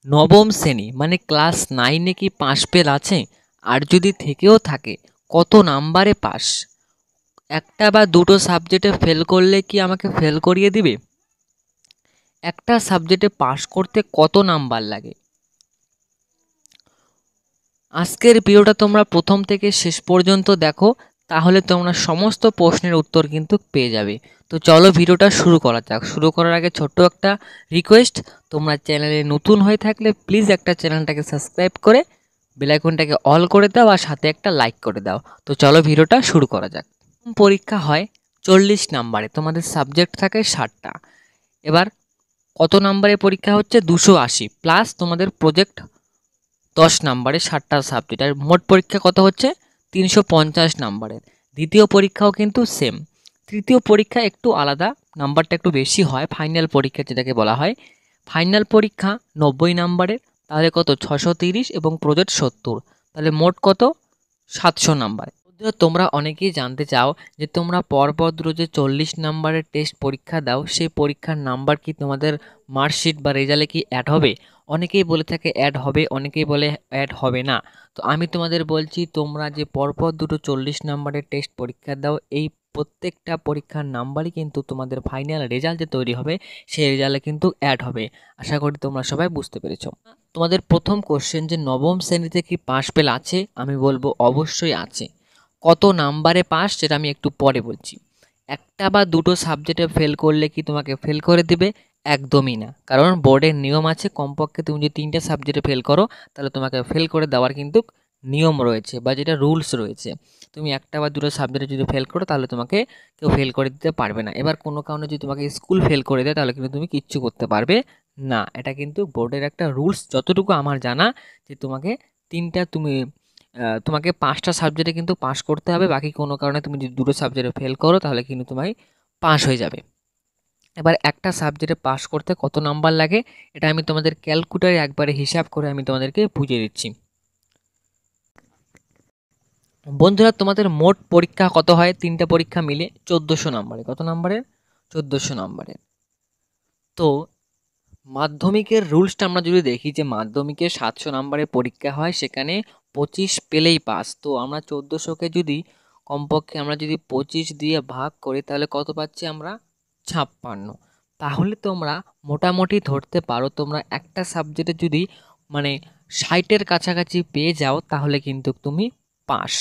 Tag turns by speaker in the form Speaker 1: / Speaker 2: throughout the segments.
Speaker 1: নবম শ্রেণী মানে ক্লাস 9-এ কি পাস ফেল আছে? আর যদি থেকেও থাকে কত নাম্বারে পাস? একটা বা দুটো সাবজেক্টে ফেল করলে কি আমাকে ফেল করিয়ে দিবে? একটা সাবজেক্টে পাস করতে কত নাম্বার লাগে? আজকের ভিডিওটা তোমরা প্রথম থেকে শেষ পর্যন্ত দেখো, তাহলে তোমরা সমস্ত প্রশ্নের উত্তর কিন্তু পেয়ে যাবে। তো চলো ভিডিওটা শুরু করা যাক। শুরু করার আগে ছোট্ট একটা রিকোয়েস্ট, তোমরা চ্যানেলে নতুন হয়ে থাকলে প্লিজ একটা চ্যানেলটাকে সাবস্ক্রাইব করে বেল আইকনটাকে অল করে দাও আর সাথে একটা লাইক করে দাও। তো চলো ভিডিওটা শুরু করা যাক। পরীক্ষা হয় 40 নাম্বারে, তোমাদের সাবজেক্ট থাকে 60টা। এবার কত নাম্বারে পরীক্ষা হচ্ছে? 280 প্লাস তোমাদের প্রজেক্ট 10 নাম্বারে 60টা সাবজেক্ট, আর মোট পরীক্ষা কত হচ্ছে? 350 নাম্বারের। দ্বিতীয় পরীক্ষাও কিন্তু সেম। তৃতীয় পরীক্ষা একটু আলাদা, নাম্বারটা একটু বেশি হয়, ফাইনাল পরীক্ষা যেটাকে বলা হয়। ফাইনাল পরীক্ষা 90 নাম্বারের, তাহলে কত? 630 এবং প্রজেক্ট 70, তাহলে মোট কত? 700 নাম্বার। তোমরা অনেকেই জানতে চাও যে তোমরা পরপর দুটো যে 40 নাম্বারের টেস্ট পরীক্ষা দাও, সেই পরীক্ষার নাম্বার কি তোমাদের মার্কশিট বা রেজাল্টে কি অ্যাড হবে? অনেকেই বলে থাকে অ্যাড হবে, অনেকেই বলে অ্যাড হবে না। তো আমি তোমাদের বলছি, তোমরা যে পরপর দুটো 40 নাম্বারের টেস্ট পরীক্ষা দাও, এই প্রত্যেকটা পরীক্ষার নাম্বারই কিন্তু তোমাদের ফাইনাল রেজাল্ট যে তৈরি হবে সেই রেজাল্টে কিন্তু অ্যাড হবে। আশা করি তোমরা সবাই বুঝতে পেরেছো। তোমাদের প্রথম কোশ্চেন যে নবম শ্রেণীতে কি পাস ফেল আছে? আমি বলবো অবশ্যই আছে। কত নাম্বারে পাস সেটা আমি একটু পরে বলছি। একটা বা দুটো সাবজেক্টে ফেল করলে কি তোমাকে ফেল করে দিবে? একদমই না, কারণ বোর্ডের নিয়ম আছে কমপক্ষে তুমি যদি 3টে সাবজেক্টে ফেল করো তাহলে তোমাকে ফেল করে দেওয়ার কিন্তু নিয়ম রয়েছে বা যেটা রুলস রয়েছে। তুমি একটা বা দুটো সাবজেক্টে যদি ফেল করো তাহলে তোমাকে কেউ ফেল করে দিতে পারবে না। এবার কোনো কারণে যদি তোমাকে স্কুল ফেল করে দেয় তাহলে কিন্তু তুমি কিচ্ছু করতে পারবে না। এটা কিন্তু বোর্ডের একটা রুলস, যতটুকু আমার জানা, যে তোমাকে তোমাকে 5টা সাবজেক্টে কিন্তু পাস করতে হবে। বাকি কোনো কারণে তুমি যদি দুটো সাবজেক্টে ফেল করো তাহলে কিন্তু তুমি পাস হয়ে যাবে। এবার একটা সাবজেক্টে পাস করতে কত নাম্বার লাগে এটা আমি তোমাদের ক্যালকুলেটরে একবারে হিসাব করে আমি তোমাদেরকে বুঝিয়ে দিচ্ছি। বন্ধুরা, তোমাদের মোট পরীক্ষা কত হয়? 3টে পরীক্ষা মিলে 1400 নাম্বারে। কত নাম্বারের? 1400 নাম্বারের। তো মাধ্যমিকের রুলসটা আমরা যদি দেখি, যে মাধ্যমিকে 700 নাম্বারের পরীক্ষা হয়, সেখানে 25 পেলেই পাস। তো আমরা 1400কে যদি কমপক্ষে আমরা যদি 25 দিয়ে ভাগ করি তাহলে কত পাচ্ছি আমরা? 56। তাহলে তোমরা মোটামুটি ধরতে পারো, তোমরা একটা সাবজেক্টে যদি মানে 60-এর কাছাকাছি পেয়ে যাও তাহলে কিন্তু তুমি পাস।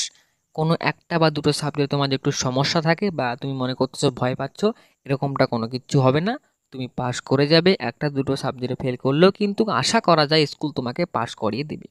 Speaker 1: কোনো একটা বা দুটো সাবজেক্টে তোমার একটু সমস্যা থাকে বা তুমি মনে করতেছো ভয় পাচ্ছ, এরকমটা কোনো কিচ্ছু হবে না, তুমি পাস করে যাবে। একটা দুটো সাবজেক্টে ফেল করলেও কিন্তু আশা করা যায় স্কুল তোমাকে পাস করিয়ে দিবে।